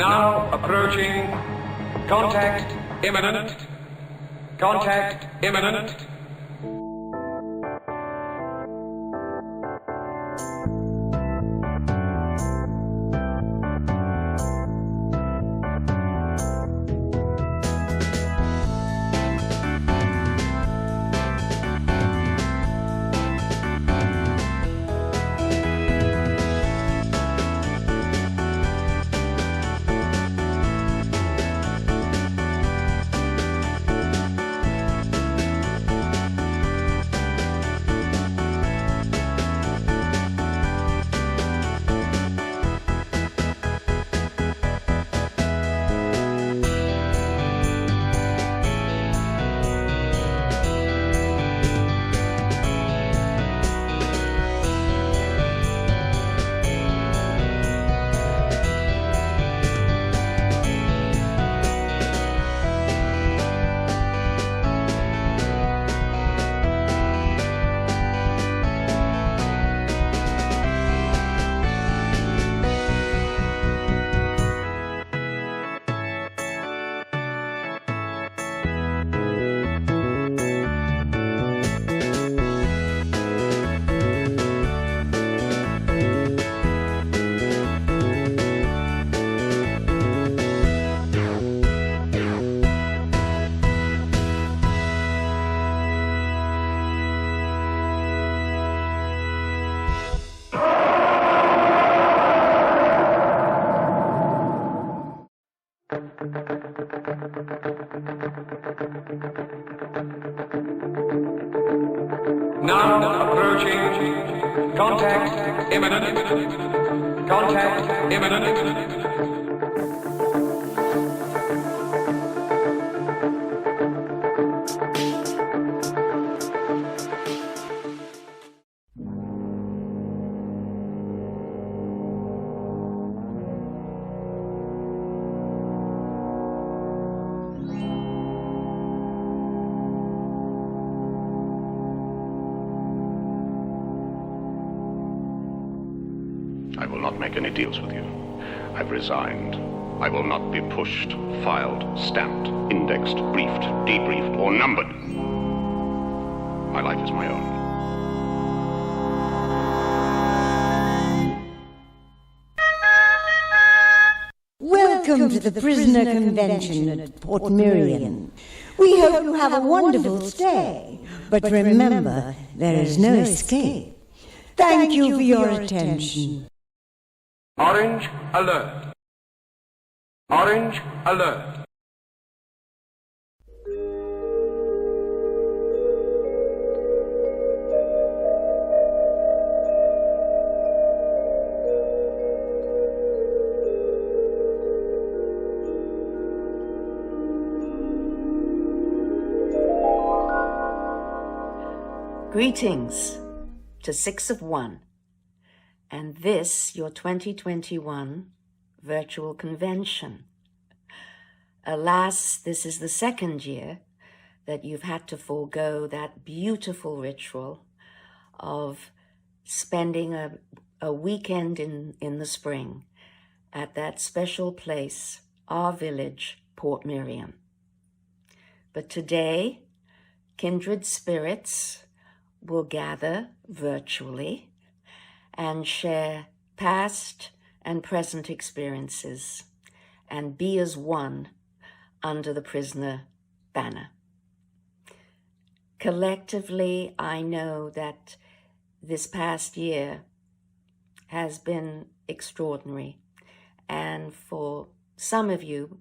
Now approaching. Contact imminent. Contact imminent. Now approaching. Contact imminent. Contact imminent. I will not make any deals with you. I've resigned. I will not be pushed, filed, stamped, indexed, briefed, debriefed, or numbered. My life is my own. Welcome to the Prisoner Convention at Port Merion. We hope you have a wonderful stay, but remember, there is no escape. Thank you for your attention. Orange alert. Orange alert. Greetings to 6 of 1, and this your 2021 virtual convention. Alas, this is the second year that you've had to forego that beautiful ritual of spending a weekend in the spring at that special place, our village, Port Merion. But today, kindred spirits will gather virtually and share past and present experiences and be as one under the prisoner banner. Collectively, I know that this past year has been extraordinary, and for some of you,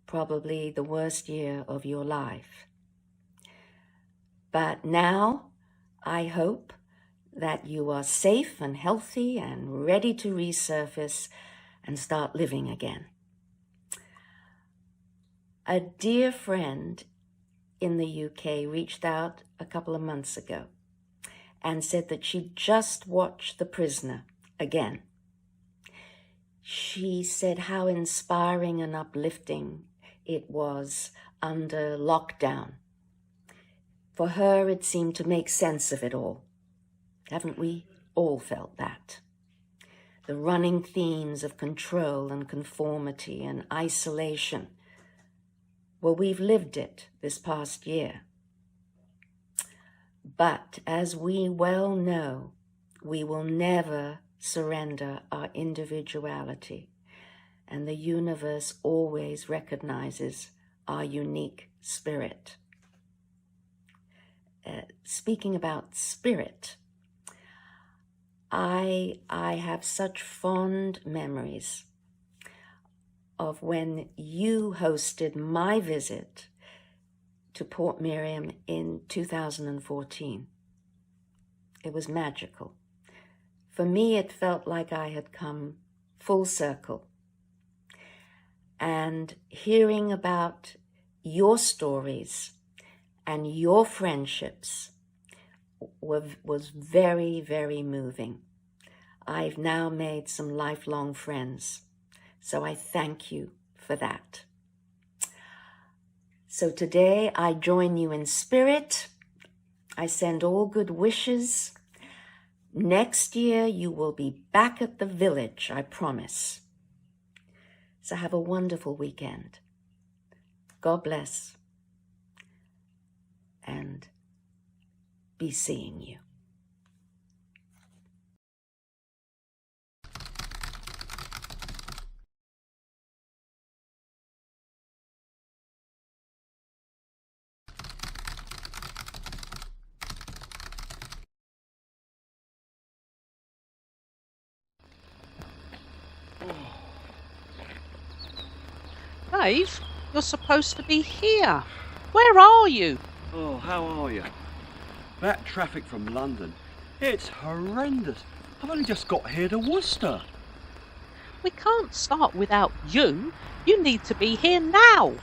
probably the worst year of your life. But now, I hope that you are safe and healthy and ready to resurface and start living again. A dear friend in the UK reached out a couple of months ago and said that she just watched The Prisoner again. She said how inspiring and uplifting it was under lockdown. For her, it seemed to make sense of it all. Haven't we all felt that? the running themes of control and conformity and isolation. Well, we've lived it this past year. But as we well know, we will never surrender our individuality, and the universe always recognizes our unique spirit. Speaking about spirit, I have such fond memories of when you hosted my visit to Port Miriam in 2014. It was magical. For me, it felt like I had come full circle. And hearing about your stories and your friendships was very, very moving. I've now made some lifelong friends, so I thank you for that. So today I join you in spirit. I send all good wishes. Next year you will be back at the village, I promise. So have a wonderful weekend. God bless. And be seeing you. Dave, you're supposed to be here. Where are you? Oh, how are you? That traffic from London, it's horrendous. I've only just got here to Worcester. We can't start without you. You need to be here now.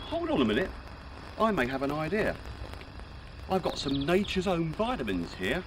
Hold on a minute. I may have an idea. I've got some nature's own vitamins here.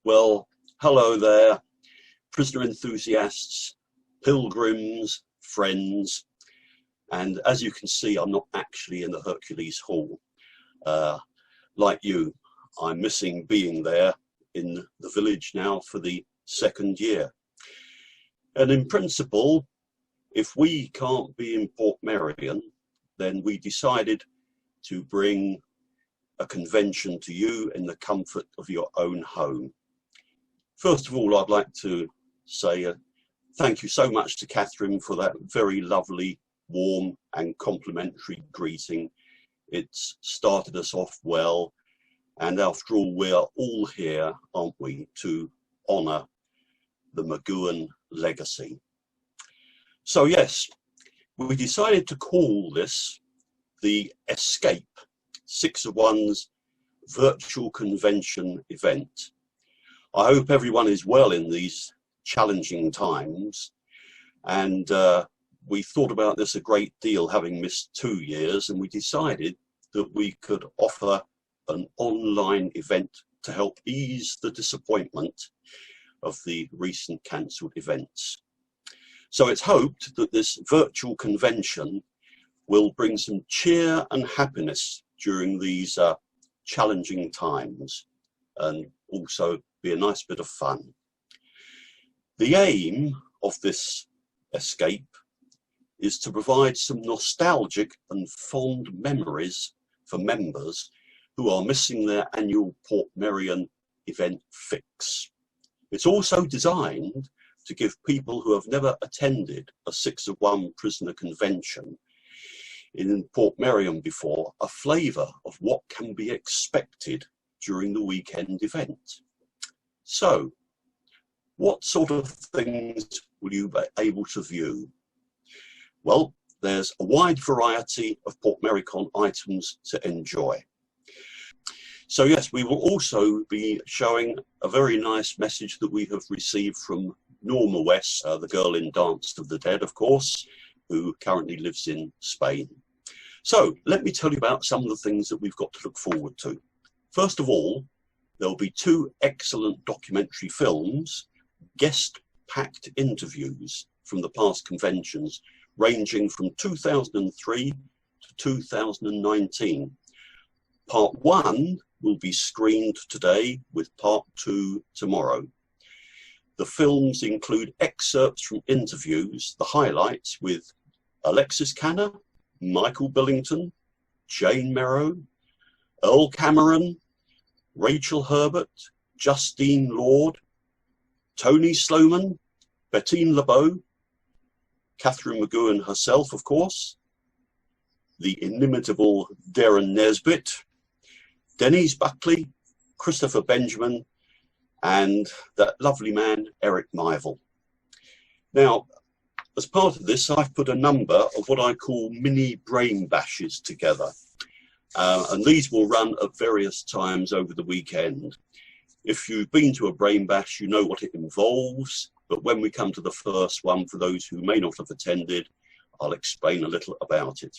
Well, hello there, prisoner enthusiasts, pilgrims, friends, and as you can see, I'm not actually in the Hercules Hall. Like you, I'm missing being there in the village now for the second year. And in principle, if we can't be in Port Merion, then we decided to bring a convention to you in the comfort of your own home. First of all, I'd like to say thank you so much to Catherine for that very lovely, warm and complimentary greeting. It's started us off well, And after all, we are all here, aren't we, to honour the McGoohan legacy. So yes, we decided to call this the Escape 6 of 1's virtual convention event. I hope everyone is well in these challenging times, and we thought about this a great deal, having missed 2 years, and we decided that we could offer an online event to help ease the disappointment of the recent cancelled events. So it's hoped that this virtual convention will bring some cheer and happiness during these challenging times, and also be a nice bit of fun. The aim of this escape is to provide some nostalgic and fond memories for members who are missing their annual Portmeirion event fix. It's also designed to give people who have never attended a 6 of 1 prisoner convention in Portmeirion before a flavour of what can be expected during the weekend event. So, what sort of things will you be able to view? Well, there's a wide variety of Portmeirion items to enjoy. So yes, we will also be showing a very nice message that we have received from Norma West, the girl in Dance of the Dead, of course, who currently lives in Spain. So let me tell you about some of the things that we've got to look forward to. First of all, there'll be 2 excellent documentary films, guest-packed interviews from the past conventions, ranging from 2003 to 2019. Part 1 will be screened today, with Part 2 tomorrow. The films include excerpts from interviews, the highlights with Alexis Canner, Michael Billington, Jane Merrow, Earl Cameron, Rachel Herbert, Justine Lord, Tony Sloman, Bettine LeBeau, Catherine McGoohan herself, of course, the inimitable Darren Nesbitt, Denise Buckley, Christopher Benjamin, and that lovely man, Eric Mivel. Now, as part of this, I've put a number of what I call mini brain bashes together. And these will run at various times over the weekend. If you've been to a brain bash, you know what it involves. But when we come to the first one, for those who may not have attended, I'll explain a little about it.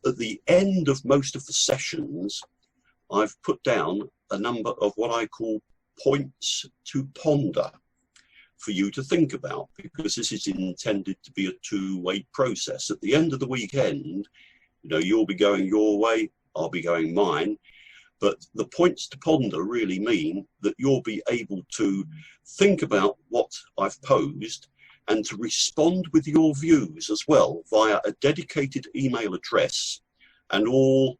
At the end of most of the sessions, I've put down a number of what I call points to ponder for you to think about, because this is intended to be a 2-way process. At the end of the weekend, you know, you'll be going your way, I'll be going mine, but the points to ponder really mean that you'll be able to think about what I've posed and to respond with your views as well via a dedicated email address, and all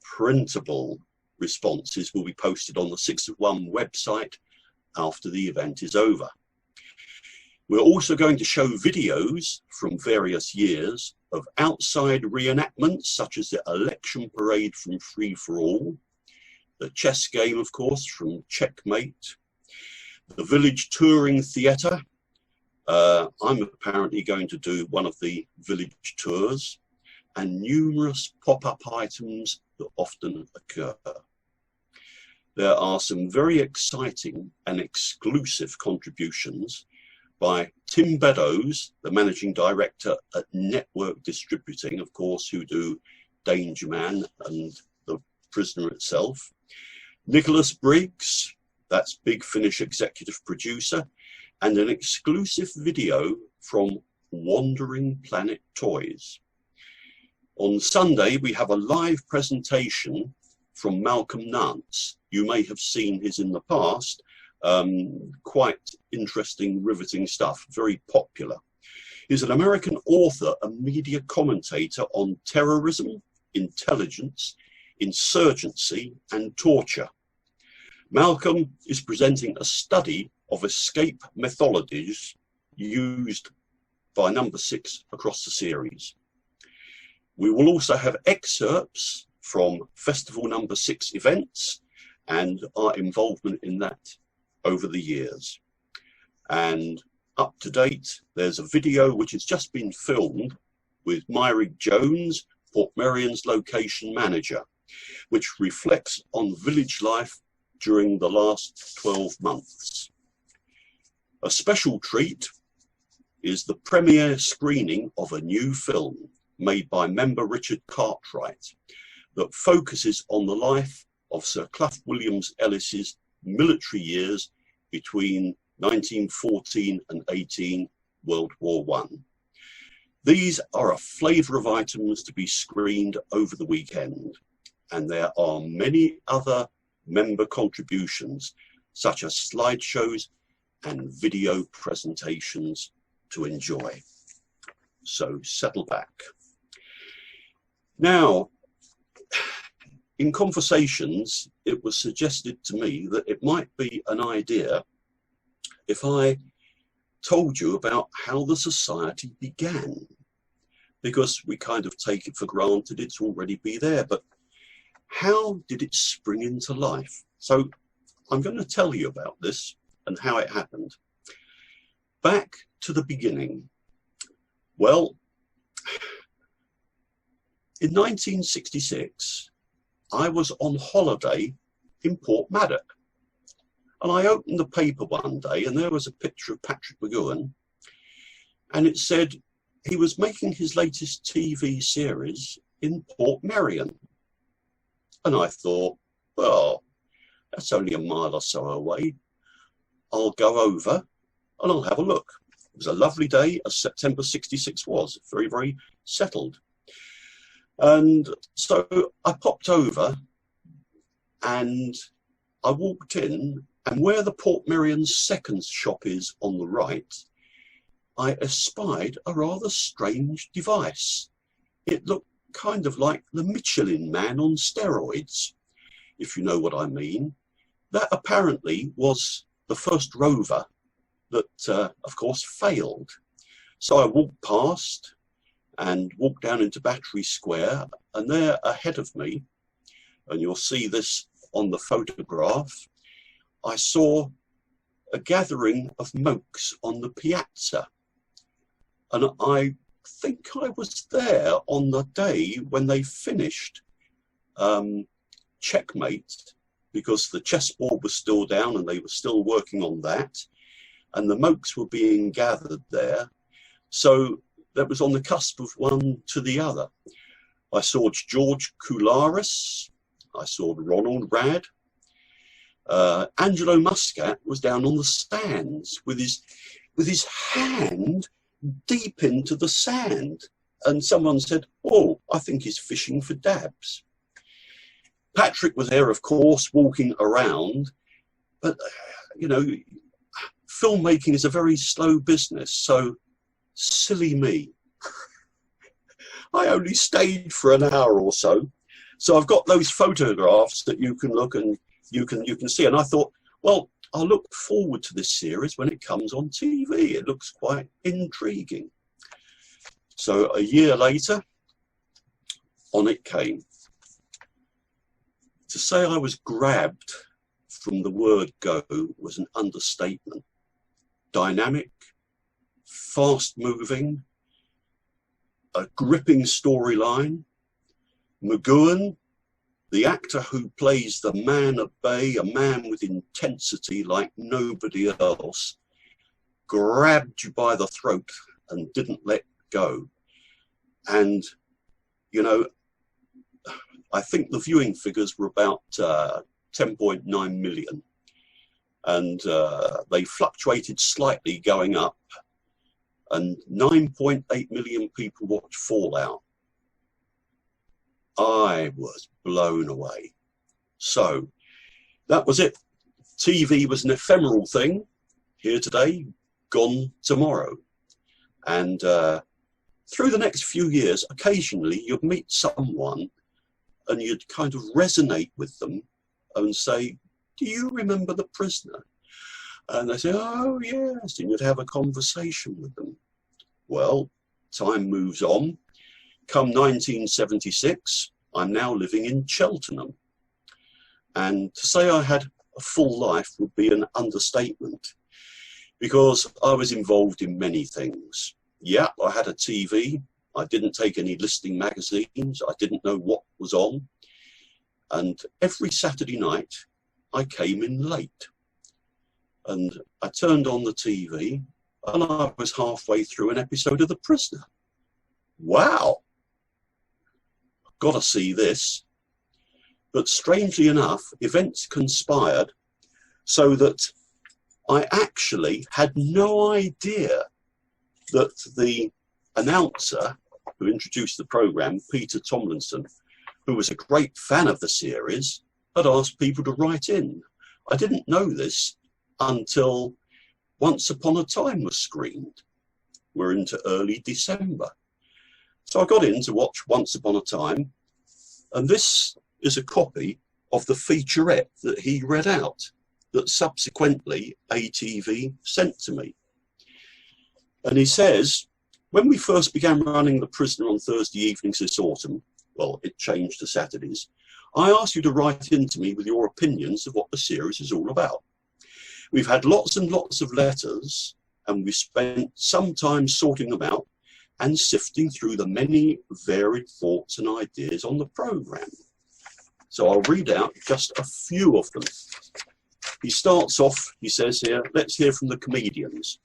printable responses will be posted on the 6 of 1 website after the event is over. We're also going to show videos from various years of outside reenactments, such as the election parade from Free for All, the chess game, of course, from Checkmate, the village touring theatre. I'm apparently going to do one of the village tours, and numerous pop-up items that often occur. There are some very exciting and exclusive contributions by Tim Beddoes, the managing director at Network Distributing, of course, who do Danger Man and The Prisoner itself. Nicholas Briggs, that's Big Finish executive producer, and an exclusive video from Wandering Planet Toys. On Sunday, we have a live presentation from Malcolm Nance. You may have seen his in the past. Quite interesting, riveting stuff, very popular. He's an American author and media commentator on terrorism, intelligence, insurgency, and torture. Malcolm is presenting a study of escape methodologies used by Number 6 across the series. We will also have excerpts from Festival number 6 events and our involvement in that over the years. And up to date, there's a video which has just been filmed with Myrick Jones, Portmeirion's location manager, which reflects on village life during the last 12 months. A special treat is the premiere screening of a new film made by member Richard Cartwright that focuses on the life of Sir Clough Williams-Ellis's military years between 1914 and 18, World War I. These are a flavour of items to be screened over the weekend, and there are many other member contributions, such as slideshows and video presentations to enjoy. So settle back. Now, in conversations, it was suggested to me that it might be an idea if I told you about how the society began, because we kind of take it for granted it's already be there, but how did it spring into life? So I'm going to tell you about this and how it happened. Back to the beginning. Well, in 1966, I was on holiday in Portmaddock, and I opened the paper one day and there was a picture of Patrick McGoohan, and it said he was making his latest TV series in Portmeirion. And I thought, well, that's only a mile or so away. I'll go over and I'll have a look. It was a lovely day, as September 66 was, very, very settled. And so I popped over and I walked in, and where the Portmeirion second shop is on the right, I espied a rather strange device. It looked kind of like the Michelin Man on steroids, if you know what I mean. That apparently was the first rover that, of course, failed. So I walked past and walked down into Battery Square, and there ahead of me, and you'll see this on the photograph, I saw a gathering of monks on the piazza. And I think I was there on the day when they finished Checkmate, because the chessboard was still down and they were still working on that, and the monks were being gathered there. So that was on the cusp of one to the other. I saw George Koularis, I saw Ronald Rad. Angelo Muscat was down on the stands with his hand deep into the sand, and someone said, oh, I think he's fishing for dabs. Patrick was there, of course, walking around, but you know, filmmaking is a very slow business, so silly me. I only stayed for an hour or so, so I've got those photographs that you can look and you can see, and I thought, well, I'll look forward to this series when it comes on TV. It looks quite intriguing. So a year later, on it came. To say I was grabbed from the word go was an understatement. Dynamic, fast-moving, a gripping storyline. McGoohan, the actor who plays the man at bay, a man with intensity like nobody else, grabbed you by the throat and didn't let go. And, you know, I think the viewing figures were about 10.9 million. And they fluctuated slightly going up. And 9.8 million people watched Fallout. I was blown away. So that was it. TV was an ephemeral thing, here today, gone tomorrow. And through the next few years, occasionally you'd meet someone and you'd kind of resonate with them and say, do you remember The Prisoner? And they say, oh yes, and you'd have a conversation with them. Well, time moves on. Come 1976, I'm now living in Cheltenham. And to say I had a full life would be an understatement, because I was involved in many things. Yeah, I had a TV. I didn't take any listing magazines. I didn't know what was on. And every Saturday night, I came in late. And I turned on the TV, and I was halfway through an episode of The Prisoner. Wow! I've got to see this. But strangely enough, events conspired so that I actually had no idea that the announcer who introduced the programme, Peter Tomlinson, who was a great fan of the series, had asked people to write in. I didn't know this until Once Upon a Time was screened. We're into early December. So I got in to watch Once Upon a Time, and this is a copy of the featurette that he read out, that subsequently ATV sent to me. And he says, when we first began running The Prisoner on Thursday evenings this autumn, well, it changed to Saturdays, I asked you to write in to me with your opinions of what the series is all about. We've had lots and lots of letters, and we've spent some time sorting them out and sifting through the many varied thoughts and ideas on the programme. So I'll read out just a few of them. He starts off, he says here, let's hear from the comedians.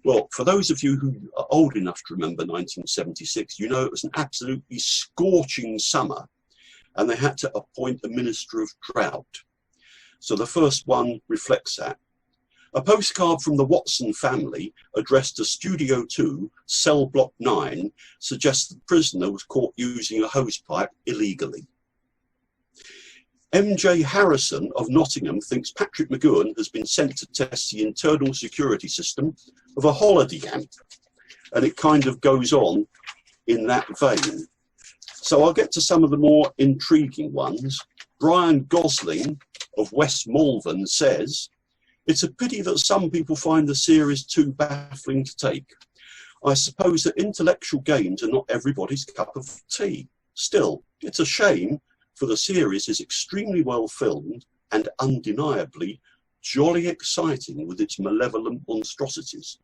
Well, for those of you who are old enough to remember 1976, you know it was an absolutely scorching summer, and they had to appoint a minister of drought. So the first one reflects that. A postcard from the Watson family addressed to Studio 2, Cell Block 9, suggests the prisoner was caught using a hosepipe illegally. MJ Harrison of Nottingham thinks Patrick McGoohan has been sent to test the internal security system of a holiday camp. And it kind of goes on in that vein. So I'll get to some of the more intriguing ones. Brian Gosling of West Malvern says, it's a pity that some people find the series too baffling to take. I suppose that intellectual games are not everybody's cup of tea. Still, it's a shame, for the series is extremely well filmed and undeniably jolly exciting with its malevolent monstrosities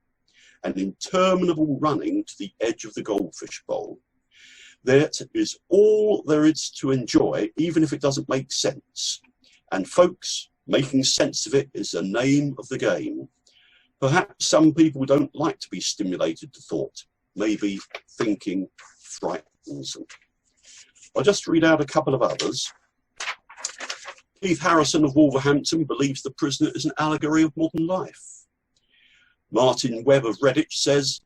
and interminable running to the edge of the goldfish bowl. That is all there is to enjoy, even if it doesn't make sense. And folks, making sense of it is the name of the game. Perhaps some people don't like to be stimulated to thought. Maybe thinking frightens them. I'll just read out a couple of others. Keith Harrison of Wolverhampton believes The Prisoner is an allegory of modern life. Martin Webb of Redditch says,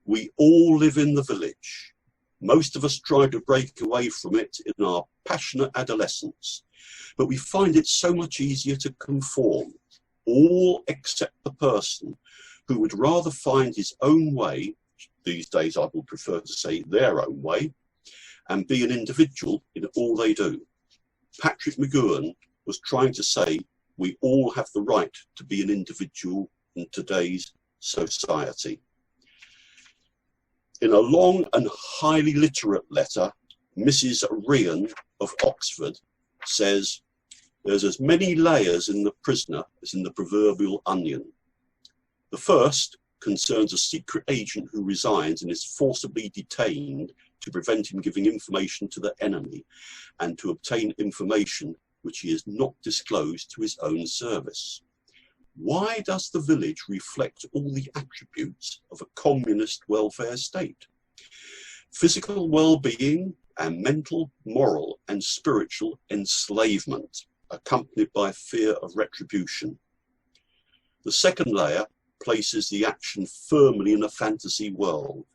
we all live in the village. Most of us try to break away from it in our passionate adolescence, but we find it so much easier to conform, all except the person who would rather find his own way, these days I would prefer to say their own way, and be an individual in all they do. Patrick McGoohan was trying to say we all have the right to be an individual in today's society. In a long and highly literate letter, Mrs. Ryan of Oxford says, there's as many layers in The Prisoner as in the proverbial onion. The first concerns a secret agent who resigns and is forcibly detained to prevent him giving information to the enemy and to obtain information which he has not disclosed to his own service. Why does the village reflect all the attributes of a communist welfare state? Physical well-being and mental, moral and spiritual enslavement, accompanied by fear of retribution. The second layer places the action firmly in a fantasy world.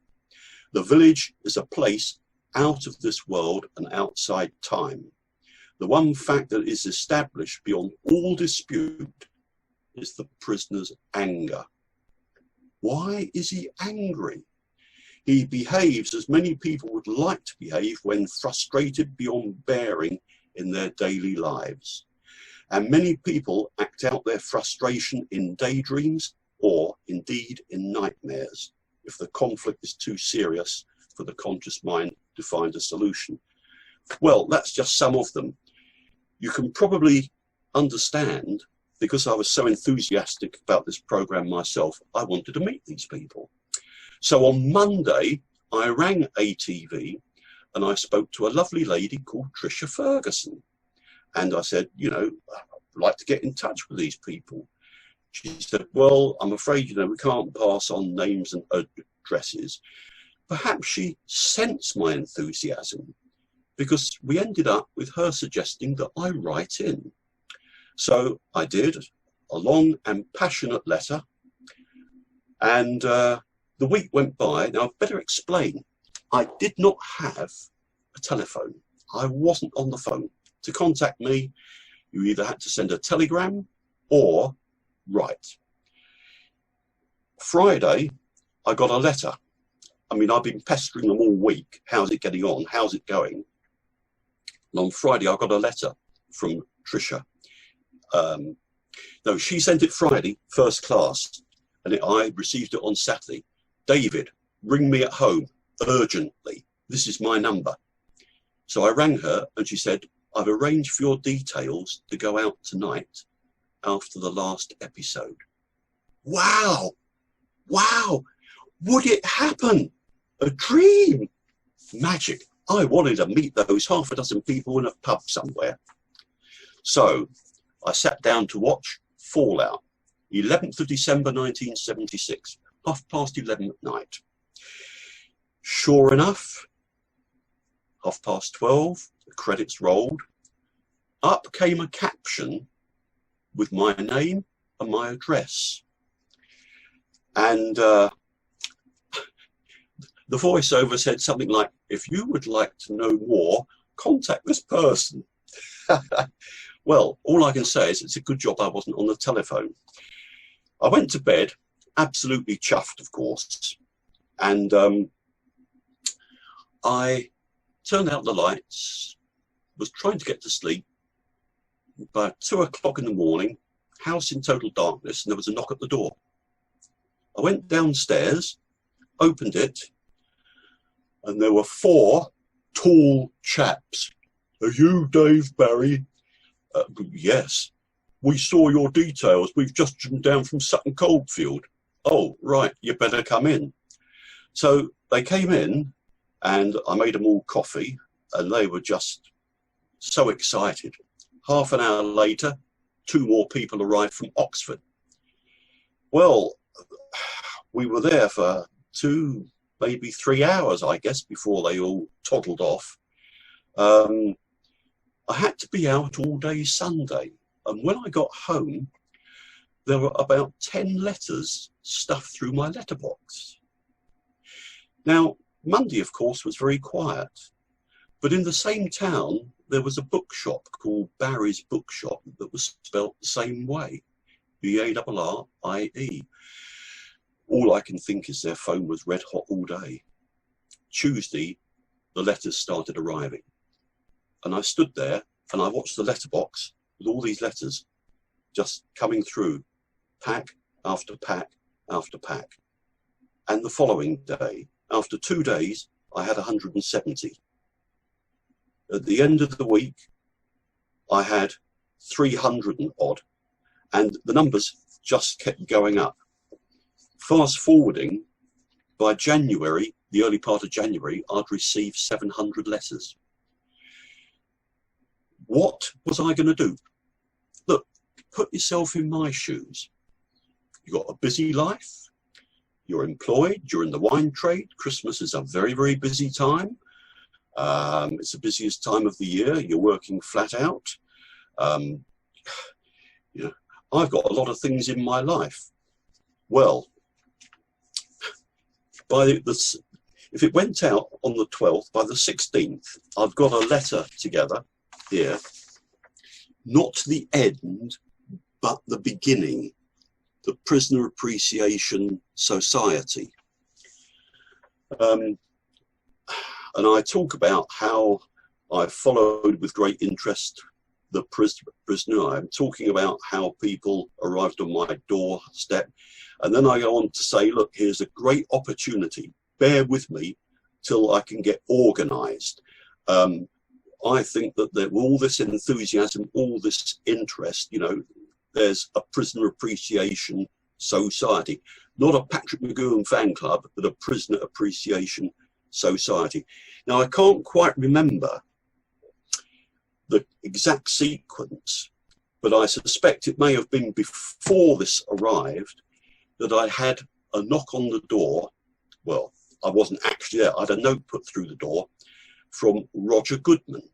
The village is a place out of this world and outside time. The one fact that is established beyond all dispute is the prisoner's anger. Why is he angry? He behaves as many people would like to behave when frustrated beyond bearing in their daily lives. And many people act out their frustration in daydreams or indeed in nightmares, if the conflict is too serious for the conscious mind to find a solution. Well, that's just some of them. You can probably understand, because I was so enthusiastic about this program myself, I wanted to meet these people. So on Monday, I rang ATV and I spoke to a lovely lady called Tricia Ferguson. And I said, you know, I'd like to get in touch with these people. She said, well, I'm afraid, you know, we can't pass on names and addresses. Perhaps she sensed my enthusiasm, because we ended up with her suggesting that I write in. So I did a long and passionate letter, and the week went by. Now, I'd better explain. I did not have a telephone. I wasn't on the phone. To contact me, you either had to send a telegram or write. Friday, I got a letter. I mean, I've been pestering them all week. How's it getting on? How's it going? And on Friday, I got a letter from Tricia. No, she sent it Friday, first class, and I received it on Saturday. David, ring me at home urgently. This is my number. So I rang her and she said, I've arranged for your details to go out tonight after the last episode. Wow! Wow! Would it happen? A dream! Magic. I wanted to meet those half a dozen people in a pub somewhere. So I sat down to watch Fallout, 11th of December 1976, 11:30 at night. Sure enough, 12:30, the credits rolled. Up came a caption with my name and my address. And the voiceover said something like, if you would like to know more, contact this person. Well, all I can say is it's a good job I wasn't on the telephone. I went to bed, absolutely chuffed, of course. And I turned out the lights, was trying to get to sleep. By 2 o'clock in the morning, house in total darkness, and there was a knock at the door. I went downstairs, opened it, and there were 4 tall chaps. Are you Dave Barrie? Yes. We saw your details. We've just driven down from Sutton Coldfield. Oh, right, you better come in. So they came in and I made them all coffee and they were just so excited. Half an hour later, 2 more people arrived from Oxford. Well, we were there for 2, maybe 3 hours, I guess, before they all toddled off. I had to be out all day Sunday, and when I got home, there were about 10 letters stuffed through my letterbox. Now, Monday, of course, was very quiet, but in the same town, there was a bookshop called Barrie's Bookshop that was spelt the same way, B-A-R-R-I-E. All I can think is their phone was red hot all day. Tuesday, the letters started arriving. And I stood there and I watched the letterbox with all these letters just coming through, pack after pack after pack. And the following day, after 2 days, I had 170. At the end of the week, I had 300 and odd, and the numbers just kept going up. Fast forwarding, by January, the early part of January, I'd received 700 letters. What was I going to do? Look, put yourself in my shoes. You've got a busy life. You're employed. You're in the wine trade. Christmas is a very, very busy time. It's the busiest time of the year. You're working flat out. You know, I've got a lot of things in my life. Well, if it went out on the 12th, by the 16th, I've got a letter together here, not the end, but the beginning, the Prisoner Appreciation Society. And I talk about how I followed with great interest the prisoner. I'm talking about how people arrived on my doorstep. And then I go on to say, look, here's a great opportunity. Bear with me till I can get organised. I think that with all this enthusiasm, all this interest, you know, there's a prisoner appreciation society, not a Patrick McGoohan fan club, but a prisoner appreciation society. Now, I can't quite remember the exact sequence, but I suspect it may have been before this arrived that I had a knock on the door. Well, I wasn't actually there. I had a note put through the door from Roger Goodman.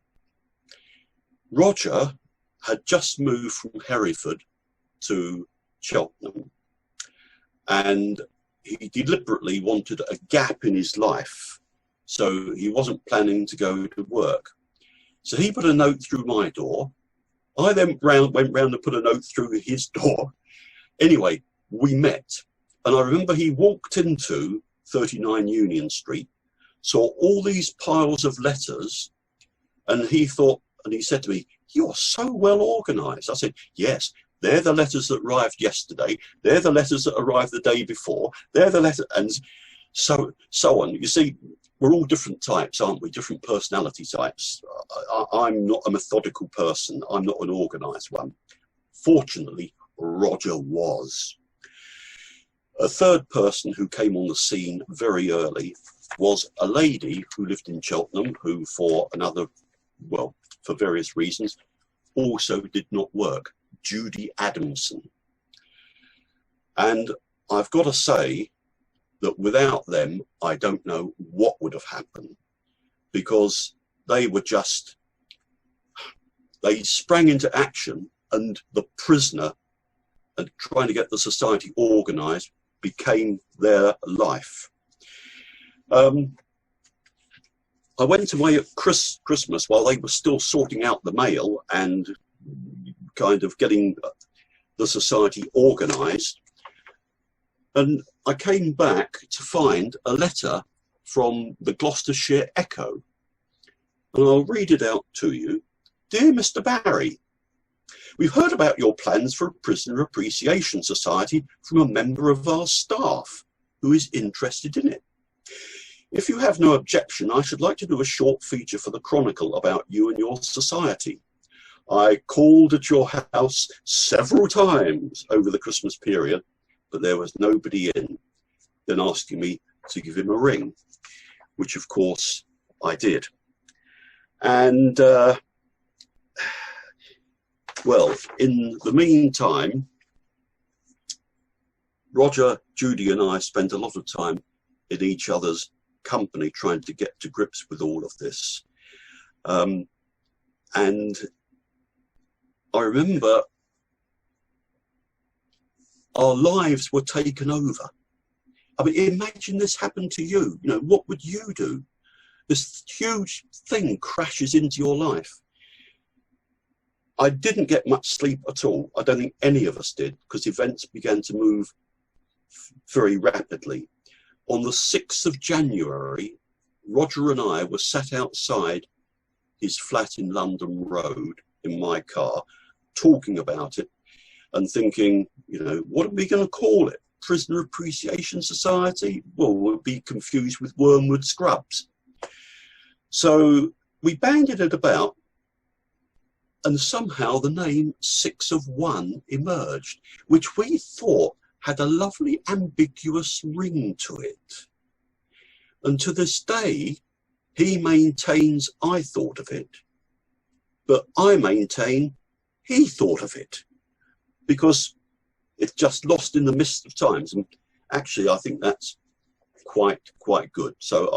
Roger had just moved from Hereford to Cheltenham, and he deliberately wanted a gap in his life, so he wasn't planning to go to work. So he put a note through my door. I then went round and put a note through his door. Anyway, we met, and I remember he walked into 39 Union Street, saw all these piles of letters, and he thought, and he said to me, "You're so well organised." I said, "Yes, they're the letters that arrived yesterday. They're the letters that arrived the day before. They're the letters," and so on. You see, we're all different types, aren't we? Different personality types. I'm not a methodical person. I'm not an organised one. Fortunately, Roger was. A third person who came on the scene very early was a lady who lived in Cheltenham, who for various reasons, also did not work. Judy Adamson. And I've got to say that without them, I don't know what would have happened, because they sprang into action, and the prisoner and trying to get the society organised became their life. I went away at Christmas while they were still sorting out the mail and kind of getting the society organised. And I came back to find a letter from the Gloucestershire Echo. And I'll read it out to you. "Dear Mr. Barrie, we've heard about your plans for a prisoner appreciation society from a member of our staff who is interested in it. If you have no objection, I should like to do a short feature for the Chronicle about you and your society. I called at your house several times over the Christmas period, but there was nobody in, then asking me to give him a ring, which of course I did. And well, in the meantime, Roger, Judy and I spent a lot of time in each other's company trying to get to grips with all of this. And I remember our lives were taken over. I mean, imagine this happened to you. You know, what would you do? This huge thing crashes into your life. I didn't get much sleep at all. I don't think any of us did, because events began to move very rapidly. On the 6th of January, Roger and I were sat outside his flat in London Road in my car, talking about it and thinking, you know, what are we going to call it? Prisoner Appreciation Society? Well, we'll be confused with Wormwood Scrubs. So we bandied it about, and somehow the name 6 of 1 emerged, which we thought had a lovely ambiguous ring to it. And to this day, he maintains I thought of it, but I maintain he thought of it, because it's just lost in the mist of times. And actually, I think that's quite good. So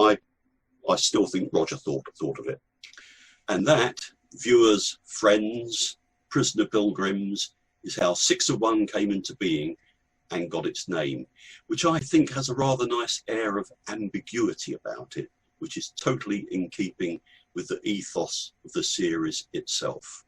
I still think Roger thought of it. And that, viewers, friends, prisoner pilgrims, is how 6 of 1 came into being and got its name, which I think has a rather nice air of ambiguity about it, which is totally in keeping with the ethos of the series itself.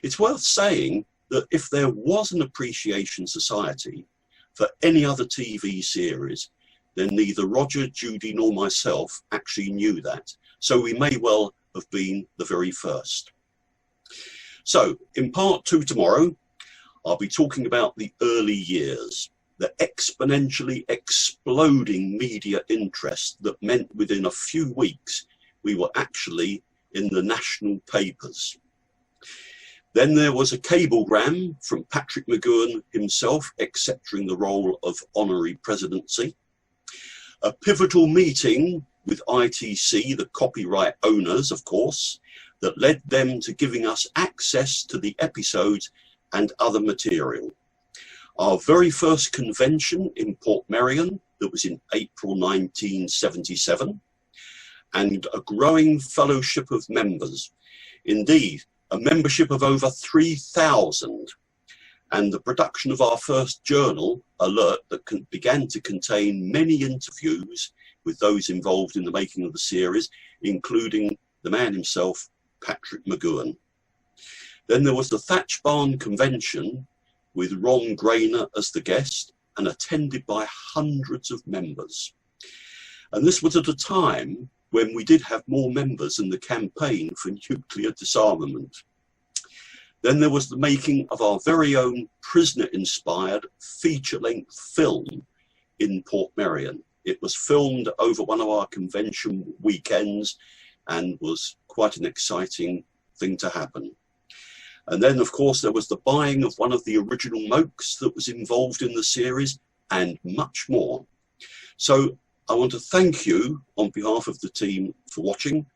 It's worth saying that if there was an appreciation society for any other TV series, then neither Roger, Judy nor myself actually knew that. So we may well have been the very first. So in part 2 tomorrow, I'll be talking about the early years, the exponentially exploding media interest that meant within a few weeks we were actually in the national papers. Then there was a cablegram from Patrick McGoohan himself accepting the role of honorary presidency. A pivotal meeting with ITC, the copyright owners, of course, that led them to giving us access to the episodes and other material. Our very first convention in Portmeirion, that was in April 1977, and a growing fellowship of members. Indeed, a membership of over 3,000, and the production of our first journal, Alert, that began to contain many interviews with those involved in the making of the series, including the man himself, Patrick McGoohan. Then there was the Thatch Barn Convention with Ron Grainer as the guest and attended by hundreds of members. And this was at a time when we did have more members in the campaign for nuclear disarmament. Then there was the making of our very own prisoner-inspired feature-length film in Portmeirion. It was filmed over one of our convention weekends and was quite an exciting thing to happen. And then, of course, there was the buying of one of the original MOCs that was involved in the series and much more. So I want to thank you on behalf of the team for watching.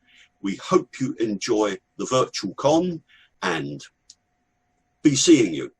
We hope you enjoy the virtual con and be seeing you.